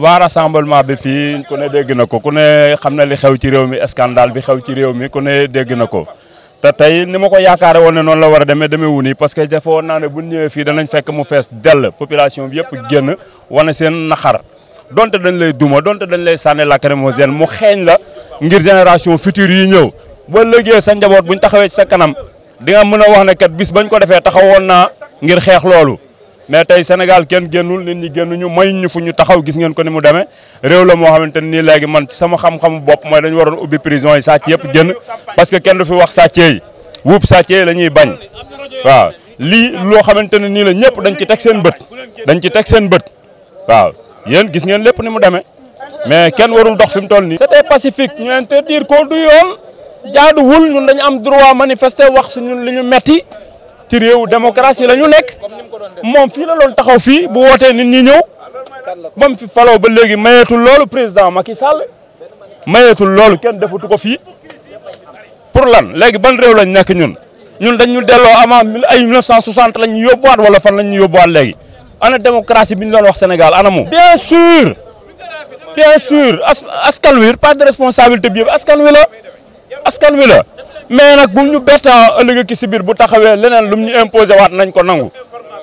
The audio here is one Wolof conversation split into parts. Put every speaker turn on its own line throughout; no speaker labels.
waa rassemblement bi fii ku ne dégg na ko ku ne xam na li xew ci réew mi scandale bi xew ci réew mi ku ne dégg na ko te tey ni ma ko yaakaare woon ne noonu la war a demee wu nii parce que defoon naa ne bu ñëwee fii danañ fekk mu fees dell population bi yëpp génn wane seen naxar donte dañ lay duma donte dañ lay sànni lacrymogène mu xeeñ la ngir génération future yi ñëw ba léegi sa njaboot buñ taxawee ci sa kanam di nga mën a wax ne kat bis bañ ko defee taxawoon naa ngir xeex loolu. mais tey Sénégal kenn génnul nit ñi génnuñu may ñu fu ñu taxaw gis ngeen ko ni mu demee réew la moo xamante ni léegi man ci sama xam-xamu bopp mooy dañu waroon ubbi prison yi sàcc yëpp génn parce que kenn du fi wax sàccee yi wuub sàccee yi la ñuy bañ waaw lii loo xamante ne nii la ñëpp dañ ci teg seen bët waaw yéen gis ngeen lépp ni mu demee mais kenn warul dox fi mu toll nii. c'était pacifique ñu interdire ko du yoon jaaduwul ñun dañu am droit manifester wax su ñun li ñu metti ci réewu démocratie la ñu nekk moom fii la doon taxaw fii bu wootee nit ñi ñëw ba mu fi faloo ba léegi mayeetul loolu président Macky Sall mayeetul loolu kenn defatu ko fii pour lan léegi ban réew lañ nekk ñun dañ ñu delloo avant ay 1960 lañ ñu yóbbuwaat wala fan lañ ñu yóbbuwaat léegi ana démocratie bi ñu doon wax Sénégal ana mu. bien sûr askan wi pas de responsabilité bi yëpp askan wi la. mais nag bu ñu bettaa ëllëg ki si biir bu taxawee leneen lu ñu imposé waat nañ ko nangu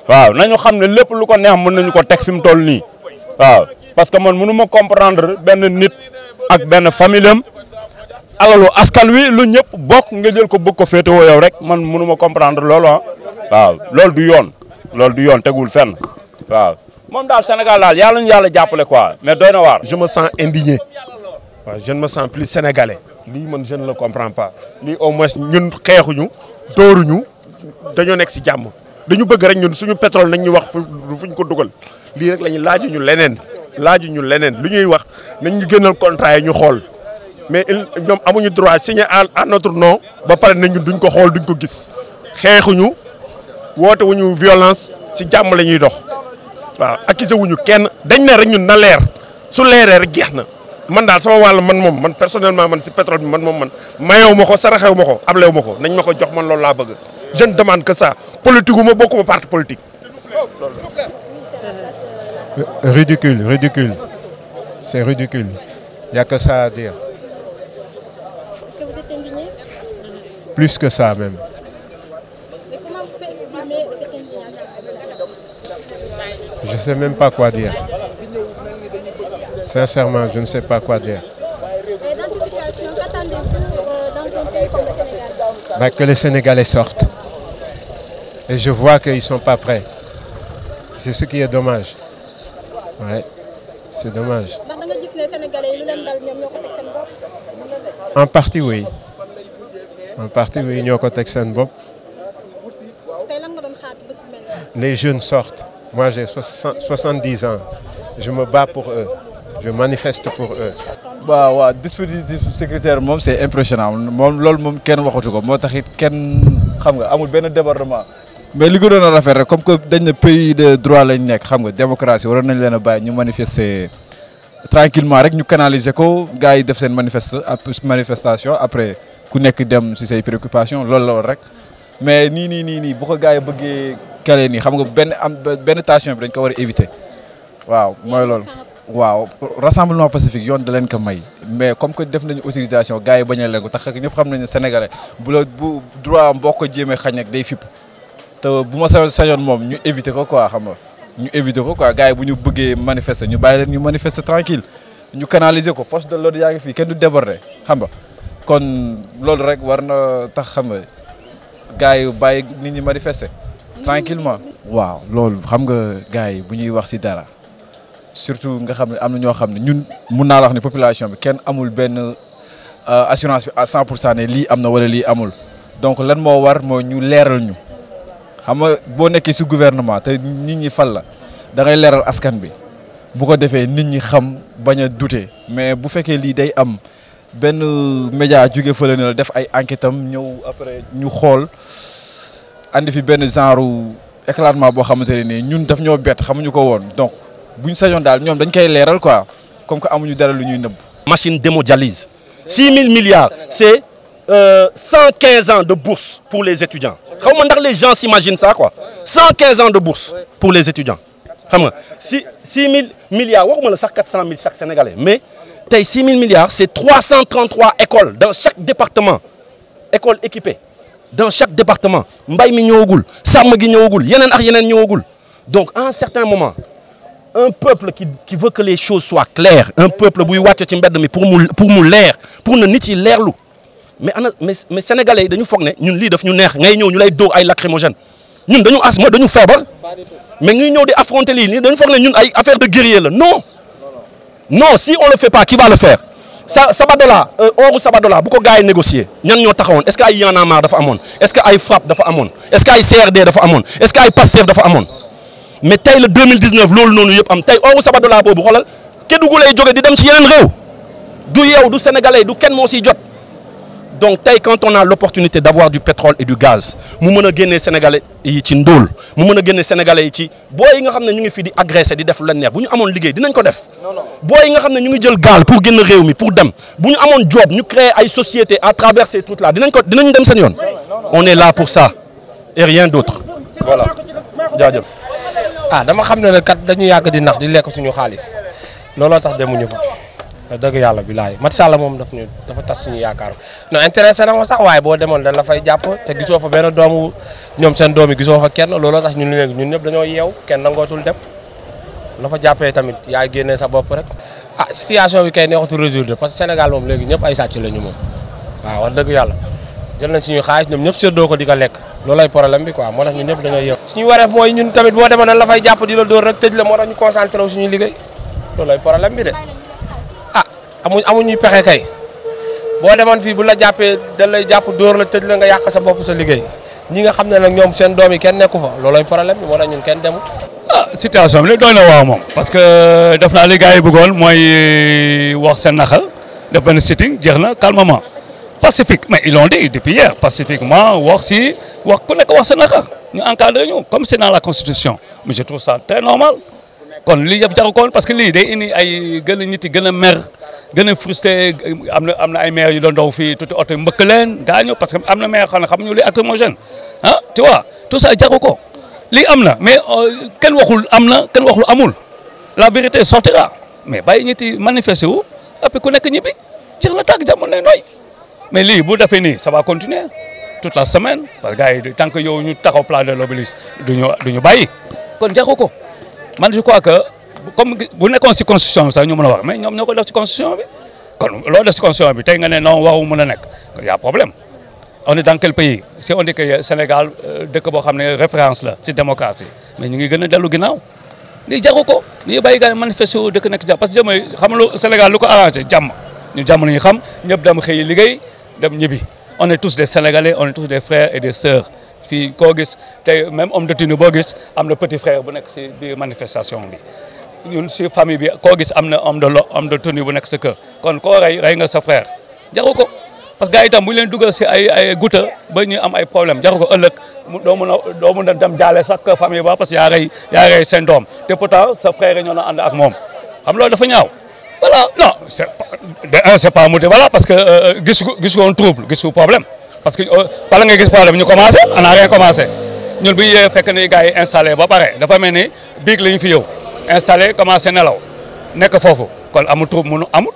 waaw nañu xam ne lépp lu ko neex mën nañu ko teg fi mu toll nii waaw parce que man mënu ma comprendre benn nit ak benn famille am alalu askan wi lu ñëpp bokk nga jël ko bëgg ko féetewoo yow rek man mënu ma comprendre loolu ah waaw loolu du yoon tegul fenn waaw moom daal Sénégal daal yàlla ñu yàlla jàppale quoi mais doy na waar.
je me sens indigné waaw je ne me sens plus sénégalais. lii man je ne le comprends pas lii au moins ñun xeexuñu dóoruñu dañoo nekk si jàmm dañu bëgg rek ñun suñu pétrole nañ ñu wax fuñ ko dugal lii rek lañu laajuñu leneen lu ñuy wax nañ ñu génnal contrat yi ñu xool mais ñoom amuñu droit signer à notre nom ba pare nañ ñun duñ ko xool duñ ko gis xeexuñu woote wuñu violence si jàmm la ñuy dox waaw accusé wuñu kenn dañ ne rek ñun na leer su leeree rek jeex na. man daal sama wàll man personnellement man si pétrole bi man mayewu ma ko saraxewu ma ko ablewu ma ko nañ ma ko jox man loolu laa bëgg je ne demande que ça politique wu ma bokkuma parti politique.
Ridicule c'est ridicule il y a que ça à dire.
Est-ce que vous êtes indigné?
Plus que ça même.
Mais comment vous pouvez exprimer cette indignation?
Je sais même pas quoi dire. Sincèrement, je ne sais pas quoi dire.
Et dans cette situation, qu'attendez-vous dans un pays comme le Sénégal?
Que les Sénégalais sortent. Et je vois qu'ils ne sont pas prêts. C'est ce qui est dommage. Ouais, c'est dommage. En partie, oui. Ñoo ko teg seen bopp. Les jeunes sortent. Moi, j'ai 70 ans. Je me bats pour eux. Je manifeste pour eux.
waaw dispositif sécuritaire moom c'est impressionnant moom loolu moom kenn waxatu ko moo tax it kenn xam nga amul benn débordement. mais li gënoon a rafet rek comme que dañ ne pays de droit lañ nekk xam nga démocratie waroon nañ leen a bàyyi ñu manifester tranquillement rek ñu canaliser ko gars yi def seen manifestation après ku nekk dem ci say préoccupations loolu la woon rek mais nii bu ko gars yi bëggee kale nii xam nga benn tension bi dañ ko war a éviter waaw mooy loolu. waaw rassemblement pacifique yoon da leen ko may mais comme que def nañu autorisation gars yi bañ a leen ko tax ñëpp xam nañu ne sénégalais bu droit am boo ko jéemee xañ ak day fipp te bu ma sañoon moom ñu éviter ko quoi xam nga ñu éviter ko quoi gars yi bu ñu bëggee manifester ñu bàyyi leen ñu manifester tranquille ñu canaliser ko force de l'ordre yaa ngi fii kenn du déborder xam nga kon loolu rek war na tax xam nga gars yi bàyyi nit ñi manifester tranquillement waaw loolu xam nga gars yi bu ñuy wax ci dara surtout nga xam ne am na ñoo xam ne ñun mun naa la wax ne population bi kenn amul benn assurance bi à 100% ne lii am na wala lii amul donc lan moo war moo ñu leeral ñu xam nga boo nekkee ci gouvernement te nit ñi fal la da ngay leeral askan bi bu ko defee nit ñi xam bañ a douter mais bu fekkee lii day am benn média jóge fële ne la def ay enquête am ñëw après ñu xool andi fi benn genre éclatement boo xamante ne nii ñun daf ñoo bett xamuñu ko woon donc buñ sañoon daal ñoom dañ koy leeral quoi comme que amuñu dara lu ñuy nëbb.
machine d'hémodialyse 6 000 milliards c'est 115 ans de bourse pour les étudiants xaw ma ndax les gens s'imaginent ça quoi 115 ans de bourse pour les étudiants xam nga 6 000 milliards waxuma la sax 400 000 chaque Sénégalais mais tey 6 000 milliards c'est 333 écoles dans chaque département écoles équipées dans chaque département mbay mi ñëwagul sàmm gi ñëwagul yeneen ak yeneen ñëwagul donc à un certain moment un peuple qui veut que les choses soient claires un peuple buy wàcc ci mbedd mi pour mu leer pour na nit yi leerlu mais sénégalais yi dañu foog ne ñun lii daf ñu neex ngay ñëw ñu lay dóor ay lacrymogène ñun dañu asthme dañu feebar mais ñuy ñëw di affronter lii nii dañu foog ne ñun ay affaire de guerrier la non non si on le fait pas qui va le faire Sabadola ooru Sabadola bu ko gars yi négocier ñan ñoo taxawoon est-ce que ay Y'en a marre dafa amoon est-ce que ay FRAPP dafa amoon est-ce que ay CRD dafa amoon est-ce que ay PASTEF dafa amoon mais tey le 2019 loolu noonu yëpp am tey ooru Sabadola boobu xoolal Kédougou lay jóge di dem ci yeneen réew du yow du sénégalais du kenn moo siy jot donc tey quand on a l'opportunité d'avoir du pétrole et du gaz mu mën a génnee sénégalais yi ci ndóol mu mën a génne sénégalais yi ci booy yi nga xam ne ñu ngi fi di agressé di def lu leen neex bu ñu amoon liggéey dinañ ko def booy yi nga xam ne ñu ngi jël gaal pour génn réew mi pour dem bu ñu amoon job ñu créer ay sociétés à travers ces trucs là dinañ dem seen yoon on est là pour ça et rien d'autre voilà jaajëf.
dama xam ne kat dañu yàgg di nax di lekk suñu xaalis looloo tax demuñu fa. dëgg yàlla bilaay Macky Sall moom dafa tas suñu yaakaar non intéressé na ma sax waaye boo demoon dañ la fay jàpp te gisoo fa benn doomu ñoom seen doom yi gisoo fa kenn looloo tax ñun ñëpp dañoo yeew kenn nangootul dem la fa jàppee tamit yaay génnee sa bopp rek situation bi kay neexatul résoudre parce que Sénégal moom léegi ñëpp ay sàcc la ñu moom waaw wax dëgg yàlla jël nañ suñu xaalis ñoom ñëpp séddoo ko di ko lekk loolay problème bi quoi moo tax ñun ñëpp dañoo yeew suñu wareef mooy ñun tamit boo demoon dañ la fay jàpp di la dóor rek tëj la moo tax ñu concentré wu suñu liggéey loolay problème bi de amuñu pexe kay boo demoon fii bu la jàppee da lay jàpp dóor la tëj la nga yàq sa bopp sa liggéey ñi nga xam ne nag ñoom seen doom yi kenn nekku fa loolooy problème bi moo tax ñun kenn demul.
situation bi doy na waaw moom parce que def naa li gars yi bëggoon mooy wax seen naxal def benn sitting jeex na calmement pacifique mais ils l'ont dit depuis hier pacifiquement wax ku nekk wax seen naxal ñu encadré ñu comme c'est dans la constitution mais je trouve ça très normal kon lii yëpp jaru ko parce que lii day indi ay gën a nit yi gën a mer. gën a frustré am na ay maires yu doon daw fii tuuti oto mbëkk leen gaañu parce que am na maire xam ne xamuñu li lacrymogène tu vois tout ça jaru ko lii am na mais kenn waxul am na kenn waxul amul la vérité sortira mais bàyyi ñit yi manifesté wu après ku nekk ñibbi jeex na tàgg jamono ne nooy mais lii bu defee nii ça va continuer toute la semaine parce que gars yi tant que yow ñu taxaw place de l'Obélisque duñu bàyyi kon jaru ko man je crois que comme bu nekkoon ci constitution bi sax ñu mën a wax mais ñoom ñoo ko def ci constitution bi kon loo def ci constitution bi tey nga ne non waru mën a nekk y a problème on est dans quel pays si on dit que Sénégal dëkk boo xam ne référence la ci démocratie mais ñu ngi gën a dellu ginnaaw lii jaru ko lii bàyyi gars yi manifester wu dëkk nekk jàmm parce que jëmay xam lu Sénégal lu ko arrangé jàmm ñu jàmm nañu xam ñëpp dem xëy liggéey dem ñibbi on est tous des Sénégalais on est tous des frères et des sœurs fii koo gis tey même homme de tenue boo gis am na petit frère bu nekk ci biir manifestation bi ñun si famille bi koo gis am na homme de tenue bu nekk sa kër kon koo rey nga sa frère jaru ko parce que gars yi itam bu ñu leen dugal si ay guta ba ñu am ay problème jaru ko ëllëg doo mën a dem jaale sax famille ba parce que yaa rey seen doom te pourtant sa frère ñoo na ànd ak moom xam loolu dafa ñaaw voilà non c'est pas motivé voilà parce que gis woon trouble gis problème parce que bala nga gis problème ñu commencé on a rien commencé ñun bu ñu fekk ni gars yi installé ba pare dafa mel ni biig la ñu fi yow installé commencé nelaw nekk foofu kon amul trouble mënu amul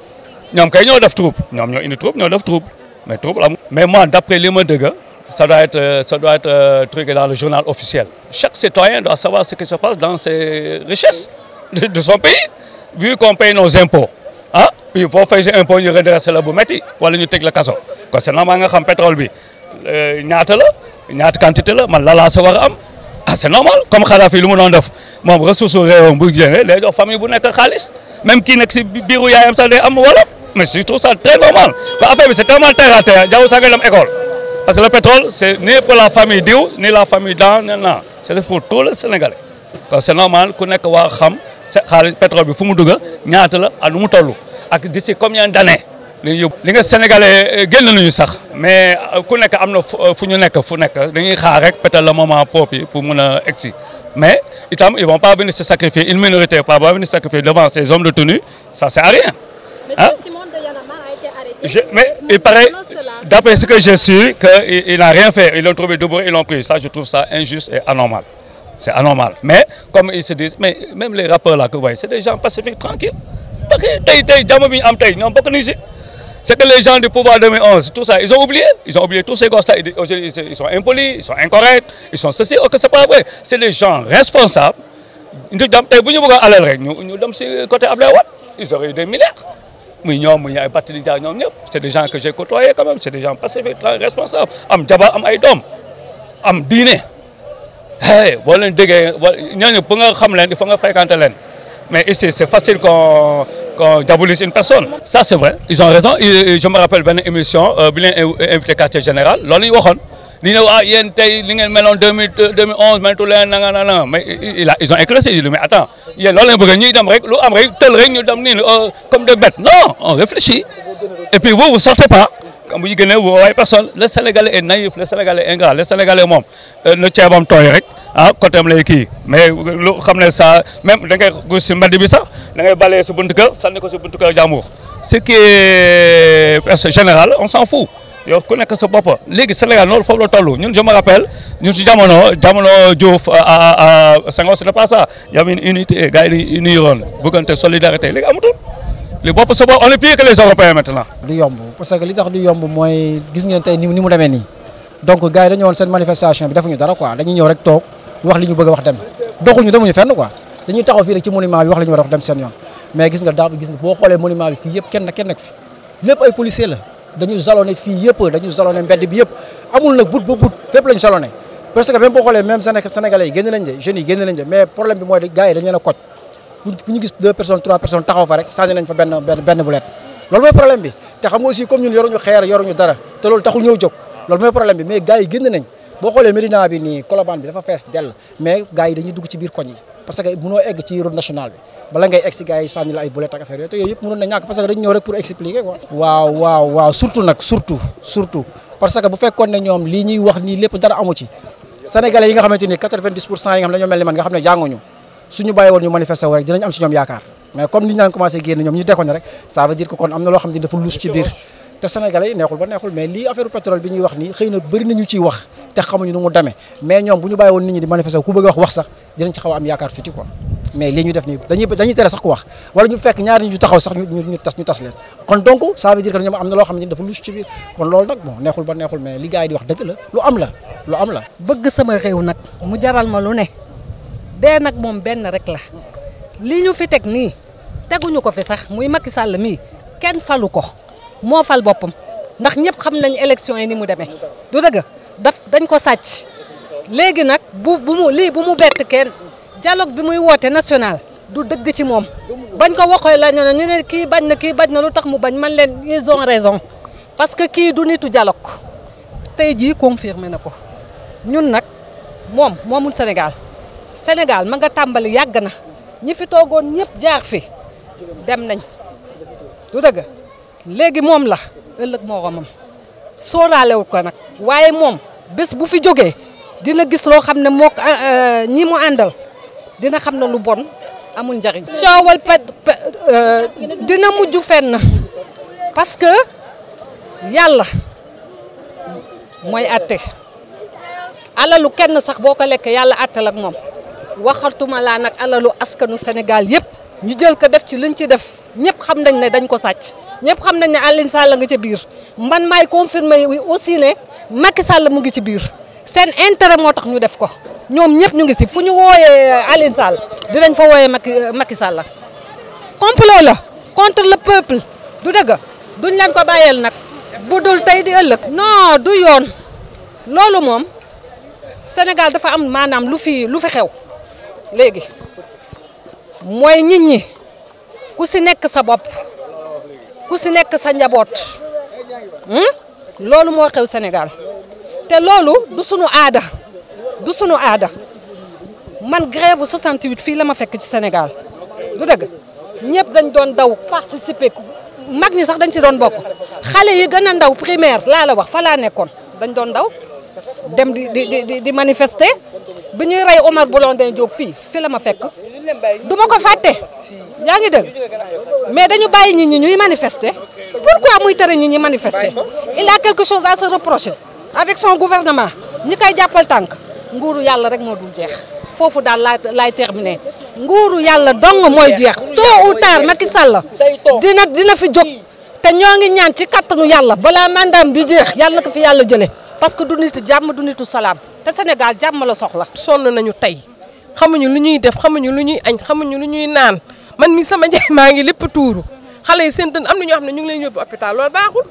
ñoom kay ñoo def trouble ñoom ñoo indi trouble ñoo def trouble mais trouble amul. mais moi d'après li ma dëgg ça doit être truqué dans le journal officiel. Chaque citoyen doit savoir ce qui se passe dans ses richesses de son pays vu qu'on paye nos impôts ah puis boo fay sa impôt ñu redressé la bu métti wala ñu tëj la kaso kon c'est normal nga xam pétrole bi ñaata quantité la man la sa war a am. ah c'est normal comme Kadhafi lu mu doon def moom ressource réewam bu génne day jox famille bu nekk xaalis même kii nekk si biiru yaayam sax day am wala mais je trouve ça très normal que affaire bi c'est tellement terre à terre jarul sax nga dem école parce que le pétrole c'est ni pour la famille diw ni la famille dans non c'est pour tout le Sénégalais donc c'est normal ku nekk waa xam xaalis pétrole bi fu mu dugg ñaata la ak nu mu toll ak d'ici combien d'années li nga Sénégalais génn nañu sax mais ku nekk am na fu ñu nekk dañuy xaar rek peut-être le moment propre pour mën a egsi mais itam ils vont pas venir se sacrifier une minorité va pas venir se sacrifier devant ces hommes de tenue ça sert à rien.
Monsieur Simon de Y'en a marre a été arrêté.
Mais il paraît, d'après ce que j'ai su, qu'ils n'ont rien fait. Ils l'ont trouvé debout, ils l'ont pris. Ça, je trouve ça injuste et anormal. C'est anormal. Mais comme ils se disent, mais même les rappeurs là que vous voyez, c'est des gens pacifiques, tranquilles. Parce que c'est que les gens du pouvoir 2011, tout ça, ils ont oublié tous ces gosses-là. Aujourd'hui, ils sont impolis, ils sont incorrects, ils sont ceci, ok, c'est pas vrai. C'est des gens responsables. Ils auraient eu des milliards. C'est des gens que j'ai côtoyés quand même, c'est des gens pacifiques, responsables. Am jaba, am aidom, am dîner. Hey, il faut fréquenter l'en. Mais ici, c'est facile qu'on diabolise une personne. Ça, c'est vrai. Ils ont raison. Je me rappelle d'une émission, bien invité quartier général. Là, ils ont dit, en 2011, mais ils ont éclairci. Mais attends, comme des bêtes. Non, on réfléchit. Et puis vous ne sortez pas. Quand vous dites vous voyez personne, le Sénégalais est naïf, le Sénégalais est ingrat, le Sénégalais ne tient pas rek ah côté am lay kii mais lu xam ne ça même da ngay gis si mbedd bi sax da ngay balee si buntu kër sànni ko si buntu kër jàmbur. Ce qui est général on s'en fout yow ku nekk sa bopp léegi Sénégal noonu foofu la toll ñun je me rappelle ñun si jamono Diouf à Senghor c'était pas ça y avait une unité gars yi uniroon bëggante solidarité léegi amatul. li bopp sa bopp on est pire que les Européens maintenant.
du yomb parce que li tax du yomb mooy gis ngeen tey ni mu demee nii donc gars yi dañu woon seen manifestation bi defuñu dara quoi dañuy ñëw rek toog wax li ñu bëgg a wax dem doxuñu demuñu fenn quoi dañuy taxaw fii rek ci monument bi wax li ñu war a wax dem seen yoon mais gis nga boo xoolee monument bi fii yëpp kenn nekk fi lépp ay policier la dañu jalonné fii yëpp dañu jalonné mbedd bi yëpp amul nag but ba but fépp lañu jalonné parce que même boo xoolee même sénégalais yi génn nañ de jeunes yi génn nañ de mais problème bi mooy gars yi dañu leen a koj fu ñu gis 2 personnes 3 personnes taxaw fa rek changé nañ fa benn bulet loolu mooy problème bi te xam nga aussi comme ñun yoruñu xeer yoruñu dara te loolu taxu ñëw jóg loolu mooy problème bi mais gars yi génn nañ boo xoolee Médina bi nii Colobane bi dafa fees dell mais gars yi dañuy dugg ci biir koñ yi parce que mënoo egg ci route nationale bi bala ngay egg si gars yi sànni la ay bulet ak affaire yooyu te yooyu yëpp mënoon na ñàkk parce que dañu ñëw rek pour expliquer quoi. waaw surtout nag surtout parce que bu fekkoon ne ñoom lii ñuy wax nii lépp dara amu ci sénégalais yi nga xamante ni 90% yi nga xam ne dañoo mel ni man nga xam ne jànguñu suñu bàyyi woon ñu manifester wu rek dinañ am ci ñoom yaakaar mais comme ni ñu naan commencé génn ñoom ñu dekkoon rek ça veut dire que kon am na loo xam ne dafa luus ci biir te sénégalais yi neexul ba neexul mais lii affaire pétrole bi ñuy wax nii xëy na bëri nañu ciy wax te xamuñu nu mu demee mais ñoom bu ñu bàyyi woon nit ñi di manifester wu ku bëgg a wax sax dinañ ci xaw a am yaakaar tuuti quoi mais lii ñu def nii dañuy tere sax ku wax wala ñu fekk ñaari ñu taxaw sax ñu tas leen kon donc ça veut dire que ñoom am na loo xam ne dafa luus ci biir kon loolu nag bon neexul ba neexul mais li gars yi di wax dëgg la lu am la
bëgg sama réew nag mu jaral ma lu ne dee nag moom benn rek la li ñu fi teg nii teguñu ko fi sax muy Macky Sall mii kenn falu ko moo fal boppam ndax ñëpp xam nañ élection yi ni mu demee du dëgg dañ ko sàcc léegi nag bu mu bett kenn dialogue bi muy woote national du dëgg ci moom bañ ko waxee la ñu ne kii bañ na lu tax mu bañ man leen ils ont raison parce que kii du nitu dialogue tey jii confirmé na ko ñun nag moomul Sénégal ma nga tàmbali yàgg na ñi fi toogoon ñëpp jaar fi dem nañ du dëgg léegi moom la ëllëg moromam sóoraalewul ko nag waaye moom bés bu fi jógee dina gis loo xam ne mook ñi mu àndal dina xam ne lu bon amul njariñ coowal dina mujj fenn parce que yàlla mooy atte alalu kenn sax boo ko lekkee yàlla attal ak moom waxatuma laa nag alalu askanu Sénégal yëpp ñu jël ko def ci liñ ci def ñëpp xam nañ ne dañ ko sàcc ñëpp xam nañ ne Aliou Sall nga ca biir man maay confirmer aussi ne Macky Sall mu ngi ci biir seen intérêt moo tax ñu def ko ñoom ñëpp ñu ngi si fu ñu wooyee Aliou Sall dinañ fa wooyee Macky Sall complot la contre le peuple du dëgg duñ leen ko bàyyeel nag bu dul tey di ëllëg non du yoon loolu moom Sénégal dafa am maanaam lu fi xew léegi mooy nit ñi ku si nekk sa bopp ku si nekk sa njaboot loolu moo xew Sénégal te loolu du sunu aada man grève 68 fii la ma fekk ci Sénégal du dëgg ñëpp dañ doon daw participer mag ñi sax dañ si doon bokk xale yi gën a ndaw primaire laa la wax fa laa nekkoon dañ doon daw dem di manifester bi ñuy rey Omar Blondin Diop fii la ma fekk du ma ko fàtte yaa ngi dégg mais dañu bàyyi nit ñi ñuy manifester pourquoi muy tere nit ñi manifester il a quelque chose à se reprocher avec son gouvernement ñi koy jàppal tànk nguuru yàlla rek moo dul jeex foofu daal laay terminer nguuru yàlla dong mooy jeex tôt ou tard Macky Sall dina fi jóg te ñoo ngi ñaan ci kattanu yàlla balaa mandaam bi jeex yàlla na ko fi yàlla jëlee parce que du nitu jàmm du nitu salaam te Sénégal jàmm la soxla.
sonn nañu tey xamuñu lu ñuy def xamuñu lu ñuy añ xamuñu lu ñuy naan man mi sama jaay maa ngi lépp tuuru xale yi seen tën am na ñoo xam ne ñu ngi leen yóbbu hôpital loolu baaxul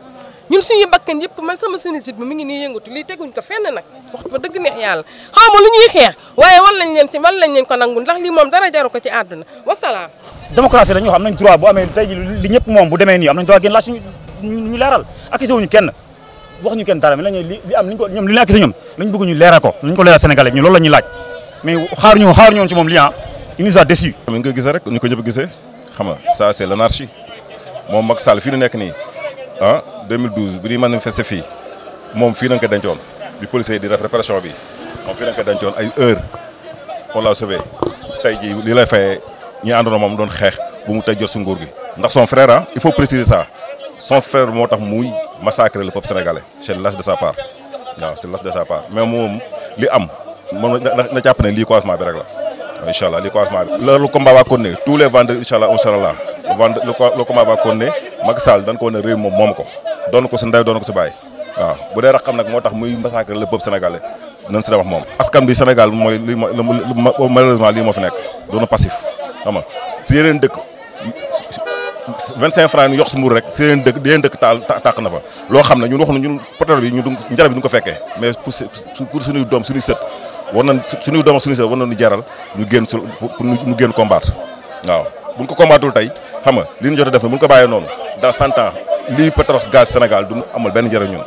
ñun suñu bakkan yëpp man sama sinusite bi mu ngi nii yëngatu lii teguñ ko fenn nag wax ba dëgg neex yàlla xaw ma lu ñuy xeex waaye wan lañ leen ko nangul ndax lii moom dara jaru ko ci àdduna wasalaam.
démocratie dañoo xam nañ droit bu amee tey li ñëpp moom bu demee nii am nañ droit gën laaj ñu leeral accusé wuñu kenn wax ñu kenn dara mais lañu li am ko ñoom li ñu accusé ñoom lañ bëgg ñu leeral ko lañ ko leeral sénégalais ñu loolu la ñuy laaj mais xaaruñu woon ci moom lii il nous a déçus.
ni nga ko gisee rek ñu ko ñëpp gisee xam nga ça c'est l'anarchie moom Macky Sall fii nu nekk nii 2012 bi ñuy manifester fii moom fii nañ ko dencoon bi policiers yi di def répression bi moom fii nañ ko dencoon ay heures on l'a sauvé tey jii li lay fayee ñi àndoon moom doon xeex bu mu tey jot si nguur gi ndax son frère il faut préciser ça son frère moo tax muy massacrer le peuple sénégalais c'est lâche de sa part waaw c'est lâche de sa part mais moom li am moom na jàpp ne lii commencement bi rek la incha allah lii commencement bi. le combat va continuer tous les vendredis incha allah on sera là le combat va continuer Macky Sall dañ ko wane réew moom ko doon ko si ndey doon ko si bàyyi waaw bu dee raxam nag moo tax muy massacrer le peuple sénégalais nañ si wax moom. askan bi Sénégal mooy lii malheureusement lii moo fi nekk doon passif xam nga si yeneen dëkk 25 francs ñu yox si mbuur rek si yeneen dëkk tàq na fa loo xam ne ñun wax na ñun pétrole bi ñu njëriñ bi duñ ko fekkee mais pour suñuy doom suñuy sët war nañ suñuy doom ak suñuy sët war nañu jaral ñu génn pour ñu génn combattre waaw buñ ko combattul tey xam nga li ñu jot a def na buñ ko bàyyee noonu dans 100 ans lii pétrole gaz Sénégal du amal benn njëriñ ñun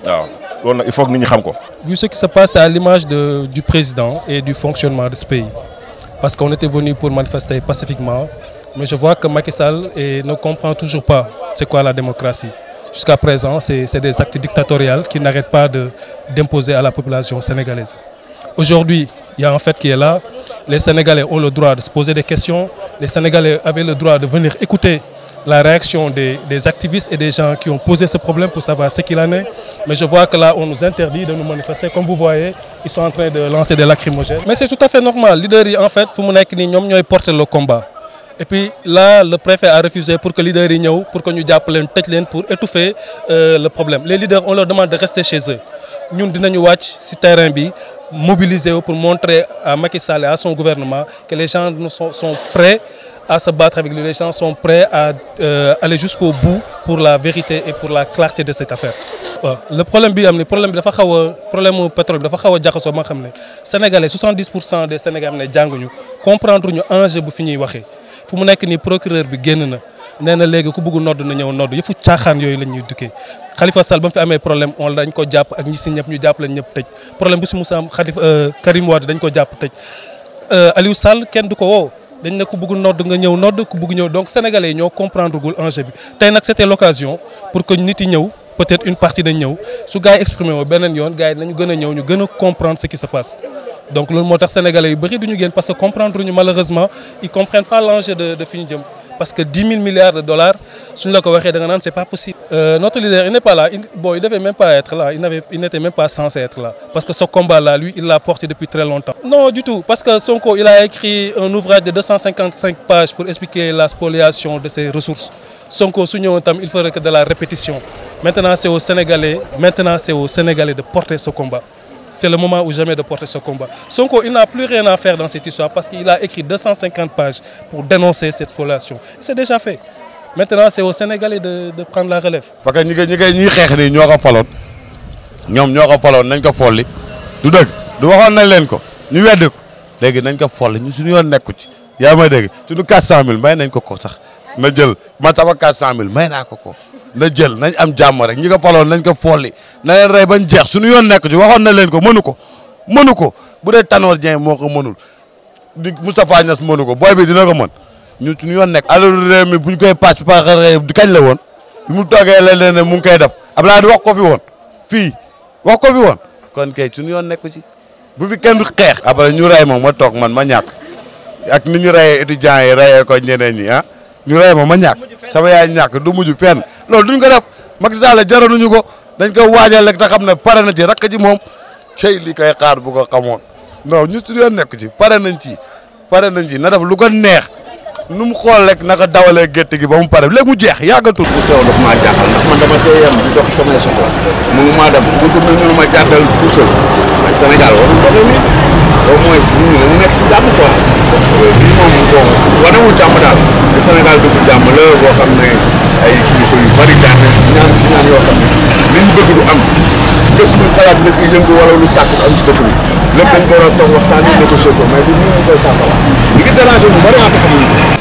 waaw loolu nag il faut que nit ñi xam ko.
Vu ce qui se passe à l'image du président et du fonctionnement de ce pays parce qu'on était venu pour manifester pacifiquement mais je vois que Macky Sall ne comprend toujours pas c'est quoi la démocratie. Jusqu'à présent, c'est des actes dictatoriaux qui n'arrêtent pas d'imposer à la population sénégalaise. Aujourd'hui, il y a un fait qui est là. Les Sénégalais ont le droit de se poser des questions. Les Sénégalais avaient le droit de venir écouter la réaction des activistes et des gens qui ont posé ce problème pour savoir ce qu'il en est. Mais je vois que là, on nous interdit de nous manifester. Comme vous voyez, ils sont en train de lancer des lacrymogènes. Mais c'est tout à fait normal. Les leaders, en fait, ils portent le combat. Et puis là, le préfet a refusé pour que les leaders viennent, pour que nous appelions pour étouffer le problème. Les leaders, on leur demande de rester chez eux. Nous, nous watch sur le terrain, mobiliser pour montrer à Macky Sall et à son gouvernement que les gens sont prêts à se battre avec lui. Les gens sont prêts à aller jusqu'au bout pour la vérité et pour la clarté de cette affaire. Le problème du pétrole, Sénégalais, 70% des Sénégalais ne comprendre l'enjeu de fini. Fu mu nekk ni procureur bi génn na nee na léegi ku bëgg nodd na ñëw nodd yëfu caaxaan yooyu la ñuy dukkee Khalifa Sall ba mu fi amee problème on dañ ko jàpp ak ñi si ñëpp ñu jàpp leen ñëpp tëj problème bu si Moussa Karim Wade dañ ko jàpp tëj Aliou Sall kenn du ko woo dañ ne ku bëgg nodd nga ñëw nodd ku bëgg ñëw donc sénégalais yi ñoo comprendre gul enjeu bi tey nag c'était l'occasion pour que nit yi ñëw peut-être une partie dañ ñëw su gars yi exprimé woo beneen yoon gars yi nañu gën a ñëw ñu gën a comprendre ce qui se passe. Donc le moteur sénégalais yu bëri duñu génn parce que comprendre ñu malheureusement ils comprennent pas l'enjeu de fi ñu jëm parce que 10 000 milliards de dollars suñ la ko waxee da nga naan c'est pas possible. Notre leader il n'est pas là il devait même pas être là il n'était même pas censé être là parce que ce combat là lui il l'a porté depuis très longtemps. Non du tout parce que Sonko il a écrit un ouvrage de 255 pages pour expliquer la spoliation de ses ressources. Sonko su ñëwoon tam il ferait que de la répétition. Maintenant c'est aux Sénégalais de porter ce combat. C'est le moment ou jamais de porter ce combat. Sonko, il n'a plus rien à faire dans cette histoire parce qu'il a écrit 250 pages pour dénoncer cette spoliation. C'est déjà fait. Maintenant, c'est aux Sénégalais de prendre la relève.
Parce que ñi xeex ni ñoo ko faloon ñoom ñoo ko faloon nañ ko folli du dëgg du waxoon nañ leen ko ñu weddi ko léegi nañ ko folli ñu suñu yoon nekku ci yaa may dégg suñu 400000 may nañ ko sax na jël ma tabax 400000 may naa ko na jël nañ am jàmm rek ñi ko faloon nañ ko folli na leen rey bañ jeex suñu yoon nekk ci waxoon na leen ko mënu ko bu dee Tanor Dieng moo ko mënul di Moustapha Niass mënu ko booy bi dina ko mën ñu suñu yoon nekk alalu réew mi buñ koy paas di kañ la woon bi mu toogee leen ne mu ngi koy def Abdoulaye wax ko fi woon fii wax ko fi woon kon kay suñu yoon nekk ci bu fi kenn du xeex après ñu rey ma ma toog man ma ñàkk ak ni ñu reyee étudiants yi reyee ko ñeneen ñi ñu rey ma ñàkk sama yaay ñàkk du mujj fenn loolu duñ ko def Macky Sall jaranuñu ko dañ ko waajal rek te xam ne pare na ci rakk ji moom cey li koy xaar bu ko xamoon non ñu suñu yoon nekk ci pare nañ ci na def lu ko neex nu mu xool rek naka dawalee gétt gi ba mu pare léegi mu jeex yàggatul.
bu teew daf maa jaaxal ndax man dama tey yem di dox samay soxla mënu maa dem bu ko mënu ma jàddal tout seul mais Sénégal warul doxee nii au moins nit ñi dañu nekk ci jàmm quoi lii moom bon wanewul jàmm daal te Sénégal du fi jàmm la boo xam ne ay kilifa yu bari jaar nañ ñaan fi ñaan yoo xam ne li ñu bëgg du am lépp lu xalaat dëkk yëngu wala lu tàkk am ci dëkk bi lépp dañ ko war a toog waxtaan yi négocier ko mais du ñu koy saafara li ngi déranger bu bari maa ko xamuñu